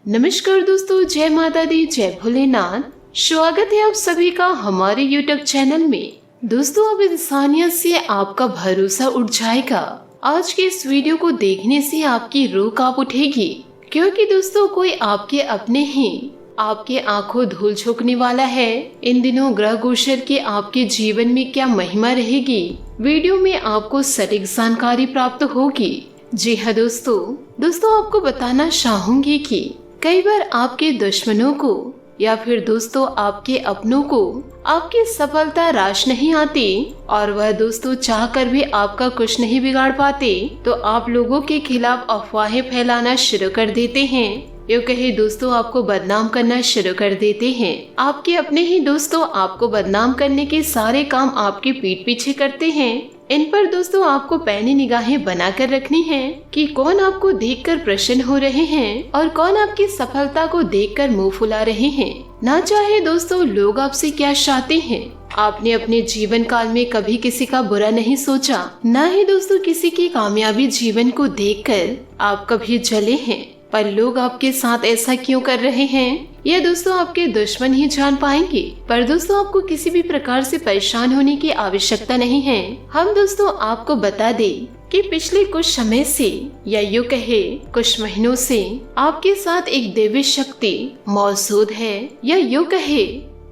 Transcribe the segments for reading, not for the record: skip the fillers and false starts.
नमस्कार दोस्तों, जय माता दी, जय भोलेनाथ। स्वागत है आप सभी का हमारे YouTube चैनल में। दोस्तों, अब इंसानियत से आपका भरोसा उठ जाएगा। आज के इस वीडियो को देखने से आपकी रूह कांप उठेगी, क्योंकि दोस्तों कोई आपके अपने ही आपके आंखों धूल झोंकने वाला है। इन दिनों ग्रह गोचर के आपके जीवन में क्या महिमा रहेगी, वीडियो में आपको सटीक जानकारी प्राप्त होगी। जी हाँ दोस्तों आपको बताना चाहूंगी कि कई बार आपके दुश्मनों को या फिर दोस्तों आपके अपनों को आपकी सफलता रास नहीं आती और वह दोस्तों चाहकर भी आपका कुछ नहीं बिगाड़ पाते, तो आप लोगों के खिलाफ अफवाहें फैलाना शुरू कर देते हैं। यूँ कहे दोस्तों आपको बदनाम करना शुरू कर देते हैं। आपके अपने ही दोस्तों आपको बदनाम करने के सारे काम आपकी पीठ पीछे करते हैं। इन पर दोस्तों आपको पैनी निगाहें बनाकर रखनी है कि कौन आपको देखकर प्रसन्न हो रहे हैं और कौन आपकी सफलता को देखकर मुंह फुला रहे हैं। ना चाहे दोस्तों लोग आपसे क्या चाहते हैं, आपने अपने जीवन काल में कभी किसी का बुरा नहीं सोचा, ना ही दोस्तों किसी की कामयाबी जीवन को देखकर आप कभी जले हैं। पर लोग आपके साथ ऐसा क्यों कर रहे हैं, यह दोस्तों आपके दुश्मन ही जान पाएंगे। पर दोस्तों आपको किसी भी प्रकार से परेशान होने की आवश्यकता नहीं है। हम दोस्तों आपको बता दें कि पिछले कुछ समय से या यूँ कहे कुछ महीनों से आपके साथ एक दिव्य शक्ति मौजूद है, या यूँ कहे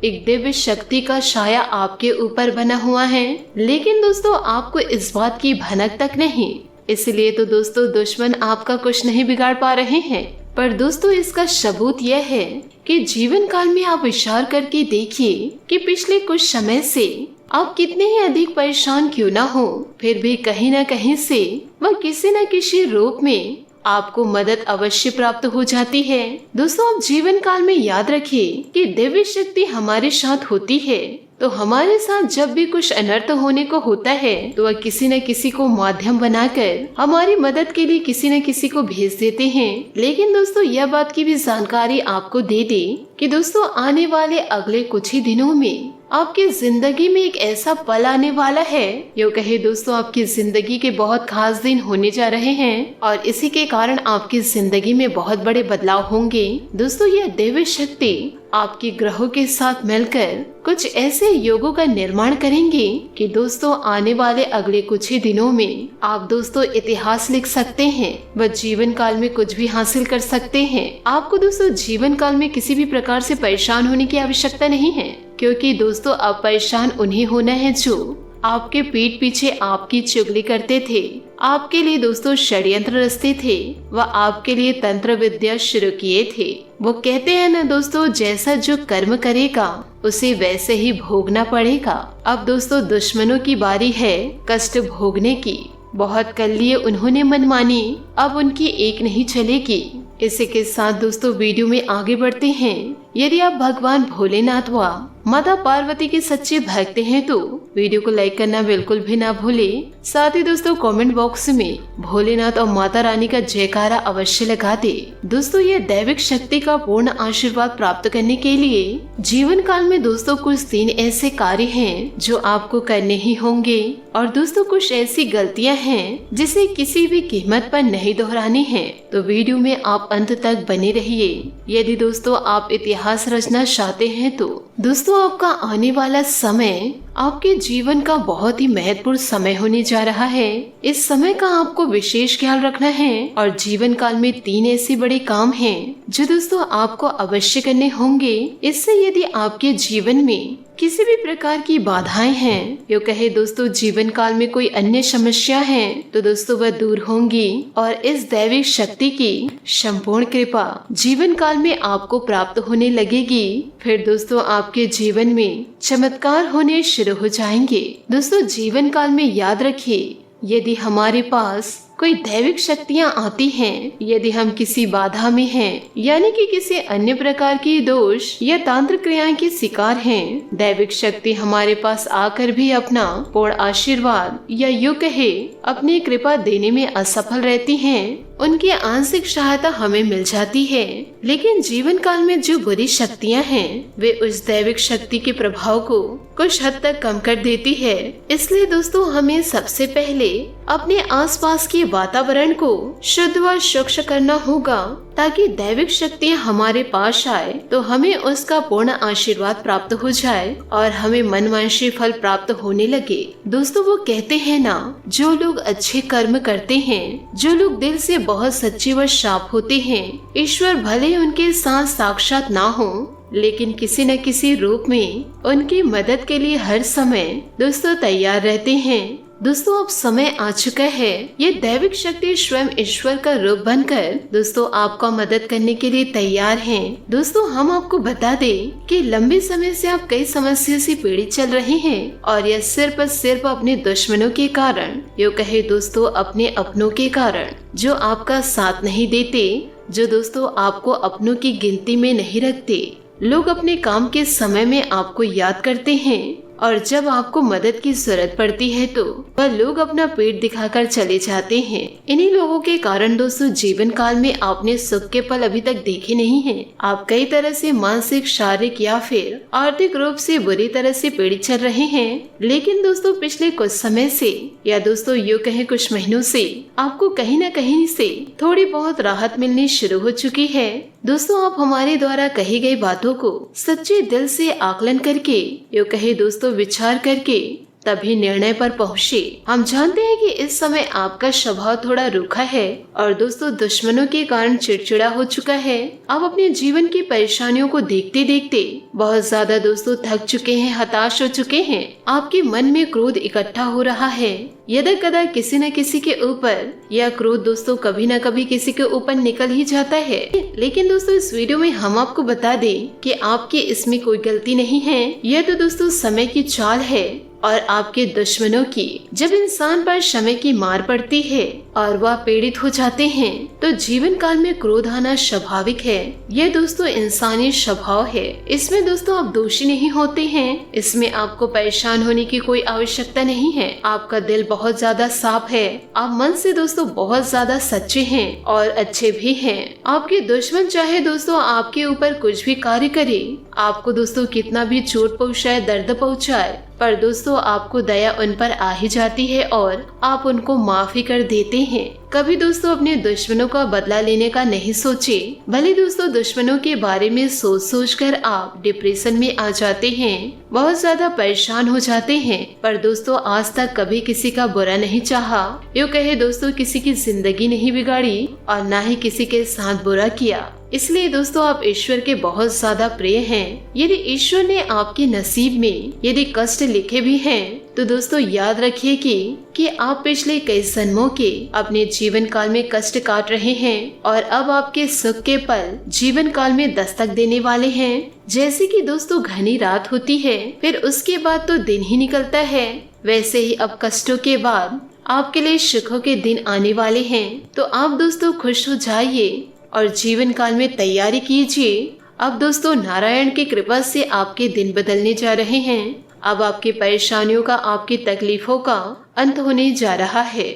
एक दिव्य शक्ति का साया आपके ऊपर बना हुआ है। लेकिन दोस्तों आपको इस बात की भनक तक नहीं, इसलिए तो दोस्तों दुश्मन आपका कुछ नहीं बिगाड़ पा रहे हैं। पर दोस्तों इसका सबूत यह है कि जीवन काल में आप विचार करके देखिए कि पिछले कुछ समय से आप कितने ही अधिक परेशान क्यों ना हो, फिर भी कहीं ना कहीं से वह किसी न किसी रूप में आपको मदद अवश्य प्राप्त हो जाती है। दोस्तों आप जीवन काल में याद रखिए कि दिव्य शक्ति हमारे साथ होती है, तो हमारे साथ जब भी कुछ अनर्थ होने को होता है तो वह किसी न किसी को माध्यम बनाकर हमारी मदद के लिए किसी न किसी को भेज देते हैं। लेकिन दोस्तों यह बात की भी जानकारी आपको दे दे कि दोस्तों आने वाले अगले कुछ ही दिनों में आपकी जिंदगी में एक ऐसा पल आने वाला है, यूँ कहे दोस्तों आपकी जिंदगी के बहुत खास दिन होने जा रहे हैं और इसी के कारण आपकी जिंदगी में बहुत बड़े बदलाव होंगे। दोस्तों यह दिव्य शक्ति आपके ग्रहों के साथ मिलकर कुछ ऐसे योगों का निर्माण करेंगे कि दोस्तों आने वाले अगले कुछ ही दिनों में आप दोस्तों इतिहास लिख सकते हैं। वह जीवन काल में कुछ भी हासिल कर सकते हैं। आपको दोस्तों जीवन काल में किसी भी प्रकार से परेशान होने की आवश्यकता नहीं है, क्योंकि दोस्तों अब परेशान उन्हें होना है जो आपके पीठ पीछे आपकी चुगली करते थे, आपके लिए दोस्तों षड्यंत्र रचते थे, वह आपके लिए तंत्र विद्या शुरू किए थे। वो कहते हैं ना दोस्तों, जैसा जो कर्म करेगा उसे वैसे ही भोगना पड़ेगा। अब दोस्तों दुश्मनों की बारी है कष्ट भोगने की। बहुत कर लिए उन्होंने मनमानी, अब उनकी एक नहीं चलेगी। इसी के साथ दोस्तों वीडियो में आगे बढ़ते हैं। यदि आप भगवान भोलेनाथ व माता पार्वती के सच्चे भक्त हैं तो वीडियो को लाइक करना बिल्कुल भी ना भूले। साथ ही दोस्तों कमेंट बॉक्स में भोलेनाथ और माता रानी का जयकारा अवश्य लगा दे। दोस्तों ये दैविक शक्ति का पूर्ण आशीर्वाद प्राप्त करने के लिए जीवन काल में दोस्तों कुछ 3 ऐसे कार्य हैं जो आपको करने ही होंगे, और दोस्तों कुछ ऐसी गलतियां हैं जिसे किसी भी कीमत पर नहीं दोहरानी है। तो वीडियो में आप अंत तक बने रहिए। यदि दोस्तों आप इतिहास रचना चाहते हैं तो दोस्तों आपका आने वाला समय आपके जीवन का बहुत ही महत्वपूर्ण समय होने जा रहा है। इस समय का आपको विशेष ख्याल रखना है और जीवन काल में 3 ऐसे बड़े काम हैं जो दोस्तों आपको अवश्य करने होंगे। इससे यदि आपके जीवन में किसी भी प्रकार की बाधाएं हैं, यूँ कहे दोस्तों जीवन काल में कोई अन्य समस्या है, तो दोस्तों वह दूर होंगी और इस दैविक शक्ति की संपूर्ण कृपा जीवन काल में आपको प्राप्त होने लगेगी। फिर दोस्तों आपके जीवन में चमत्कार होने शुरू हो जाएंगे। दोस्तों जीवन काल में याद रखिए, यदि हमारे पास कोई दैविक शक्तियाँ आती हैं, यदि हम किसी बाधा में हैं, यानी कि किसी अन्य प्रकार की दोष या तांत्र क्रियाएं के शिकार हैं, दैविक शक्ति हमारे पास आकर भी अपना पूर्ण आशीर्वाद या यूँ कहे अपनी कृपा देने में असफल रहती हैं, उनकी आंशिक सहायता हमें मिल जाती है। लेकिन जीवन काल में जो बुरी शक्तियाँ हैं वे उस दैविक शक्ति के प्रभाव को कुछ हद तक कम कर देती है। इसलिए दोस्तों हमें सबसे पहले अपने आसपास के वातावरण को शुद्ध व स्वच्छ करना होगा, ताकि दैविक शक्तियाँ हमारे पास आए तो हमें उसका पूर्ण आशीर्वाद प्राप्त हो जाए और हमें मनवांछित फल प्राप्त होने लगे। दोस्तों वो कहते हैं ना, जो लोग अच्छे कर्म करते हैं, जो लोग दिल से बहुत सच्चे व साफ होते हैं, ईश्वर भले उनके साथ साक्षात ना हो, लेकिन किसी न किसी रूप में उनकी मदद के लिए हर समय दोस्तों तैयार रहते हैं। दोस्तों अब समय आ चुका है, ये दैविक शक्ति स्वयं ईश्वर का रूप बनकर दोस्तों आपका मदद करने के लिए तैयार हैं। दोस्तों हम आपको बता दें कि लंबे समय से आप कई समस्या से पीड़ित चल रहे हैं, और यह सिर्फ अपने दुश्मनों के कारण, यो कहे दोस्तों अपने अपनों के कारण, जो आपका साथ नहीं देते, जो दोस्तों आपको अपनों की गिनती में नहीं रखते। लोग अपने काम के समय में आपको याद करते हैं, और जब आपको मदद की जरूरत पड़ती है तो वह लोग अपना पेट दिखाकर चले जाते हैं। इन्हीं लोगों के कारण दोस्तों जीवन काल में आपने सुख के पल अभी तक देखे नहीं हैं। आप कई तरह से मानसिक, शारीरिक या फिर आर्थिक रूप से बुरी तरह से पीड़ित चल रहे हैं। लेकिन दोस्तों पिछले कुछ समय से, या दोस्तों यूँ कहें कुछ महीनों से, आपको कहीं न कहीं से थोड़ी बहुत राहत मिलनी शुरू हो चुकी है। दोस्तों आप हमारे द्वारा कही गई बातों को सच्चे दिल से आकलन करके, यो कहे दोस्तों विचार करके तभी निर्णय पर पहुँचे। हम जानते हैं कि इस समय आपका स्वभाव थोड़ा रूखा है और दोस्तों दुश्मनों के कारण चिड़चिड़ा हो चुका है। आप अपने जीवन की परेशानियों को देखते देखते बहुत ज्यादा दोस्तों थक चुके हैं, हताश हो चुके हैं। आपके मन में क्रोध इकट्ठा हो रहा है, यदा कदा किसी न किसी के ऊपर। यह क्रोध दोस्तों कभी न कभी किसी के ऊपर निकल ही जाता है। लेकिन दोस्तों इस वीडियो में हम आपको बता दें कि आपकी इसमें कोई गलती नहीं है। यह तो दोस्तों समय की चाल है और आपके दुश्मनों की। जब इंसान पर समय की मार पड़ती है और वह पीड़ित हो जाते हैं तो जीवन काल में क्रोध आना स्वाभाविक है। यह दोस्तों इंसानी स्वभाव है, इसमें दोस्तों आप दोषी नहीं होते हैं। इसमें आपको परेशान होने की कोई आवश्यकता नहीं है। आपका दिल बहुत ज्यादा साफ है, आप मन से दोस्तों बहुत ज्यादा सच्चे हैं और अच्छे भी हैं। आपके दुश्मन चाहे दोस्तों आपके ऊपर कुछ भी कार्य करे, आपको दोस्तों कितना भी चोट पहुँचाए, दर्द पहुँचाए, पर दोस्तों आपको दया उन पर आ ही जाती है और आप उनको माफी कर देते हैं। कभी दोस्तों अपने दुश्मनों का बदला लेने का नहीं सोचे। भले दोस्तों दुश्मनों के बारे में सोच कर आप डिप्रेशन में आ जाते हैं, बहुत ज्यादा परेशान हो जाते हैं, पर दोस्तों आज तक कभी किसी का बुरा नहीं चाहा, यूँ कहे दोस्तों किसी की जिंदगी नहीं बिगाड़ी और ना ही किसी के साथ बुरा किया। इसलिए दोस्तों आप ईश्वर के बहुत ज्यादा प्रिय हैं। यदि ईश्वर ने आपके नसीब में यदि कष्ट लिखे भी हैं तो दोस्तों याद रखिए कि आप पिछले कई जन्मों के अपने जीवन काल में कष्ट काट रहे हैं और अब आपके सुख के पल जीवन काल में दस्तक देने वाले हैं। जैसे कि दोस्तों घनी रात होती है, फिर उसके बाद तो दिन ही निकलता है, वैसे ही अब कष्टों के बाद आपके लिए सुखों के दिन आने वाले हैं। तो आप दोस्तों खुश हो जाइए और जीवन काल में तैयारी कीजिए। अब दोस्तों नारायण की कृपा से आपके दिन बदलने जा रहे हैं। अब आपकी परेशानियों का, आपकी तकलीफों का अंत होने जा रहा है।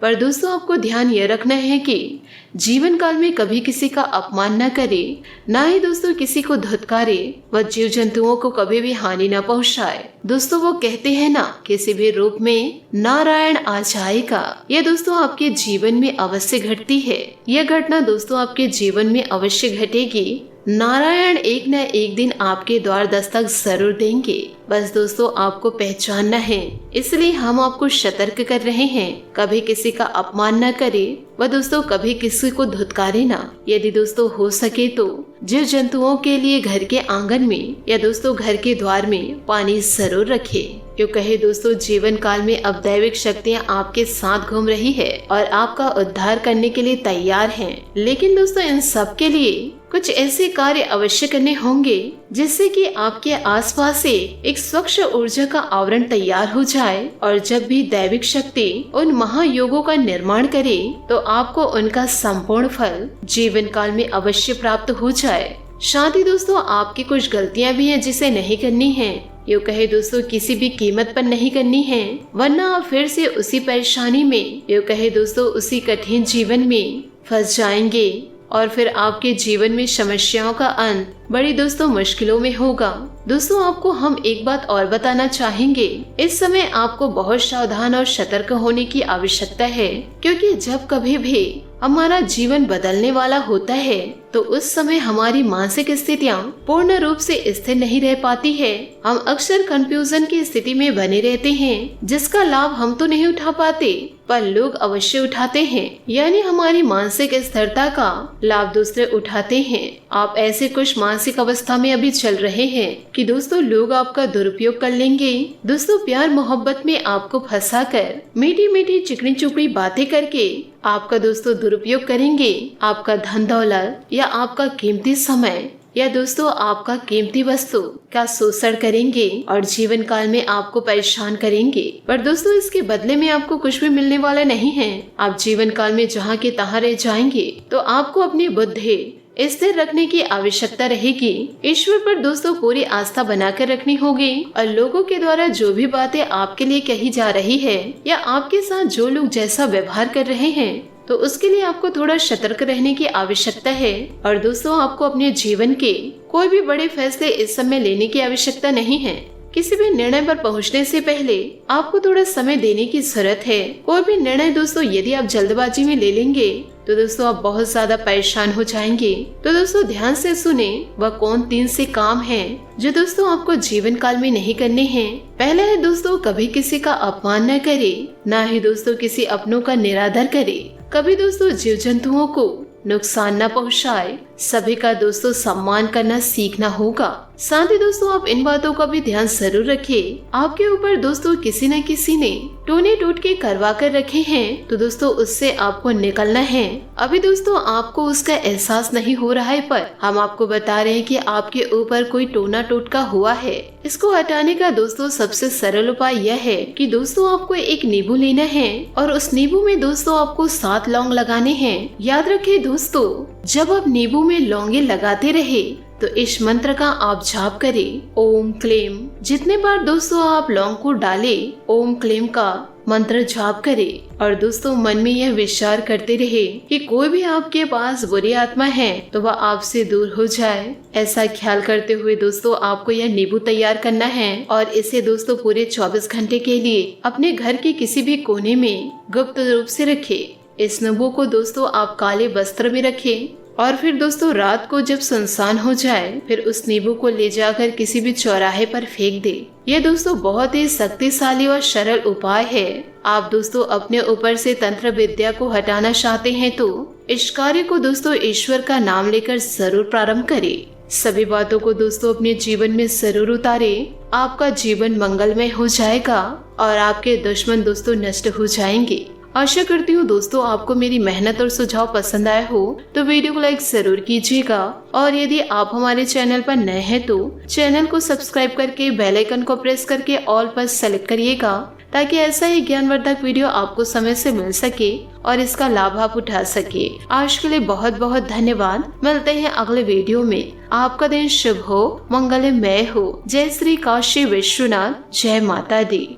पर दोस्तों आपको ध्यान यह रखना है कि जीवन काल में कभी किसी का अपमान न करे, ना ही दोस्तों किसी को धुतकारे व जीव जंतुओं को कभी भी हानि न पहुंचाए। दोस्तों वो कहते हैं ना, किसी भी रूप में नारायण आ जाएगा। यह दोस्तों आपके जीवन में अवश्य घटती है। यह घटना दोस्तों आपके जीवन में अवश्य घटेगी। नारायण एक न एक दिन आपके द्वार दस्तक जरूर देंगे। बस दोस्तों आपको पहचानना है, इसलिए हम आपको सतर्क कर रहे हैं। कभी किसी का अपमान न करे व दोस्तों कभी किसी को धुतकारे ना। यदि दोस्तों हो सके तो जीव जंतुओं के लिए घर के आंगन में या दोस्तों घर के द्वार में पानी जरूर रखे। क्यों कहे दोस्तों जीवन काल में अब दैविक शक्तियाँ आपके साथ घूम रही है और आपका उद्धार करने के लिए तैयार हैं। लेकिन दोस्तों इन सब के लिए कुछ ऐसे कार्य अवश्य करने होंगे जिससे कि आपके आसपास से एक स्वच्छ ऊर्जा का आवरण तैयार हो जाए, और जब भी दैविक शक्ति उन महायोगों का निर्माण करे तो आपको उनका संपूर्ण फल जीवन काल में अवश्य प्राप्त हो जाए। शादी दोस्तों आपकी कुछ गलतियां भी हैं जिसे नहीं करनी है, यूँ कहे दोस्तों किसी भी कीमत पर नहीं करनी है, वरना आप फिर से उसी परेशानी में, यूँ कहे दोस्तों उसी कठिन जीवन में फंस जाएंगे और फिर आपके जीवन में समस्याओं का अंत बड़ी दोस्तों मुश्किलों में होगा। दोस्तों आपको हम एक बात और बताना चाहेंगे, इस समय आपको बहुत सावधान और सतर्क होने की आवश्यकता है, क्योंकि जब कभी भी हमारा जीवन बदलने वाला होता है तो उस समय हमारी मानसिक स्थितियाँ पूर्ण रूप से स्थिर नहीं रह पाती है। हम अक्सर कंफ्यूजन की स्थिति में बने रहते हैं, जिसका लाभ हम तो नहीं उठा पाते पर लोग अवश्य उठाते हैं, यानी हमारी मानसिक स्थिरता का लाभ दूसरे उठाते हैं। आप ऐसे कुछ मानसिक अवस्था में अभी चल रहे हैं कि दोस्तों लोग आपका दुरुपयोग कर लेंगे। दोस्तों प्यार मोहब्बत में आपको फंसाकर मीठी मीठी चिकनी चुपड़ी बातें करके आपका दोस्तों दुरुपयोग करेंगे। आपका धन दौलत या आपका कीमती समय या दोस्तों आपका कीमती वस्तु का शोषण करेंगे और जीवन काल में आपको परेशान करेंगे। पर दोस्तों इसके बदले में आपको कुछ भी मिलने वाला नहीं है। आप जीवन काल में जहाँ के तहाँ रह जाएंगे। तो आपको अपनी बुद्धि स्थिर रखने की आवश्यकता रहेगी। ईश्वर पर दोस्तों पूरी आस्था बनाकर रखनी होगी और लोगों के द्वारा जो भी बातें आपके लिए कही जा रही है या आपके साथ जो लोग जैसा व्यवहार कर रहे हैं तो उसके लिए आपको थोड़ा सतर्क रहने की आवश्यकता है। और दोस्तों आपको अपने जीवन के कोई भी बड़े फैसले इस समय लेने की आवश्यकता नहीं है। किसी भी निर्णय पर पहुंचने से पहले आपको थोड़ा समय देने की जरूरत है। कोई भी निर्णय दोस्तों यदि आप जल्दबाजी में ले लेंगे तो दोस्तों आप बहुत ज्यादा परेशान हो जाएंगे। तो दोस्तों ध्यान से सुने, वह कौन 3 से काम हैं जो दोस्तों आपको जीवन काल में नहीं करने हैं। पहला है दोस्तों, कभी किसी का अपमान न करे, न ही दोस्तों किसी अपनों का निरादर करे, कभी दोस्तों जीव जंतुओं को नुकसान न पहुंचाए, सभी का दोस्तों सम्मान करना सीखना होगा। साथ ही दोस्तों आप इन बातों का भी ध्यान जरूर रखें। आपके ऊपर दोस्तों किसी न किसी ने टोने टोटके करवा कर रखे हैं तो दोस्तों उससे आपको निकलना है। अभी दोस्तों आपको उसका एहसास नहीं हो रहा है, पर हम आपको बता रहे हैं कि आपके ऊपर कोई टोना टोटका हुआ है। इसको हटाने का दोस्तों सबसे सरल उपाय यह है कि दोस्तों आपको एक नींबू लेना है और उस नींबू में दोस्तों आपको 7 लौंग लगाने हैं। याद रखें दोस्तों, जब आप नींबू में लौंगे लगाते रहे तो इस मंत्र का आप जाप करें, ओम क्लेम। जितने बार दोस्तों आप लौंग को डाले, ओम क्लेम का मंत्र जाप करें और दोस्तों मन में यह विचार करते रहे कि कोई भी आपके पास बुरी आत्मा है तो वह आपसे दूर हो जाए। ऐसा ख्याल करते हुए दोस्तों आपको यह नींबू तैयार करना है और इसे दोस्तों पूरे 24 घंटे के लिए अपने घर के किसी भी कोने में गुप्त रूप से रखें। इस नींबू को दोस्तों आप काले वस्त्र में रखें और फिर दोस्तों रात को जब सुनसान हो जाए फिर उस नींबू को ले जाकर किसी भी चौराहे पर फेंक दे। ये दोस्तों बहुत ही शक्तिशाली और सरल उपाय है। आप दोस्तों अपने ऊपर से तंत्र विद्या को हटाना चाहते हैं तो इस कार्य को दोस्तों ईश्वर का नाम लेकर जरूर प्रारंभ करें। सभी बातों को दोस्तों अपने जीवन में जरूर उतारे। आपका जीवन मंगलमय हो जाएगा और आपके दुश्मन दोस्तों नष्ट हो जाएंगे। आशा करती हूँ दोस्तों आपको मेरी मेहनत और सुझाव पसंद आए हो तो वीडियो को लाइक जरूर कीजिएगा और यदि आप हमारे चैनल पर नए हैं तो चैनल को सब्सक्राइब करके बेल आइकन को प्रेस करके ऑल पर सेलेक्ट करिएगा ताकि ऐसा ही ज्ञानवर्धक वीडियो आपको समय से मिल सके और इसका लाभ आप उठा सके। आज के लिए बहुत बहुत धन्यवाद। मिलते हैं अगले वीडियो में। आपका दिन शुभ हो, मंगलमय हो। जय श्री काशी विश्वनाथ, जय माता दी।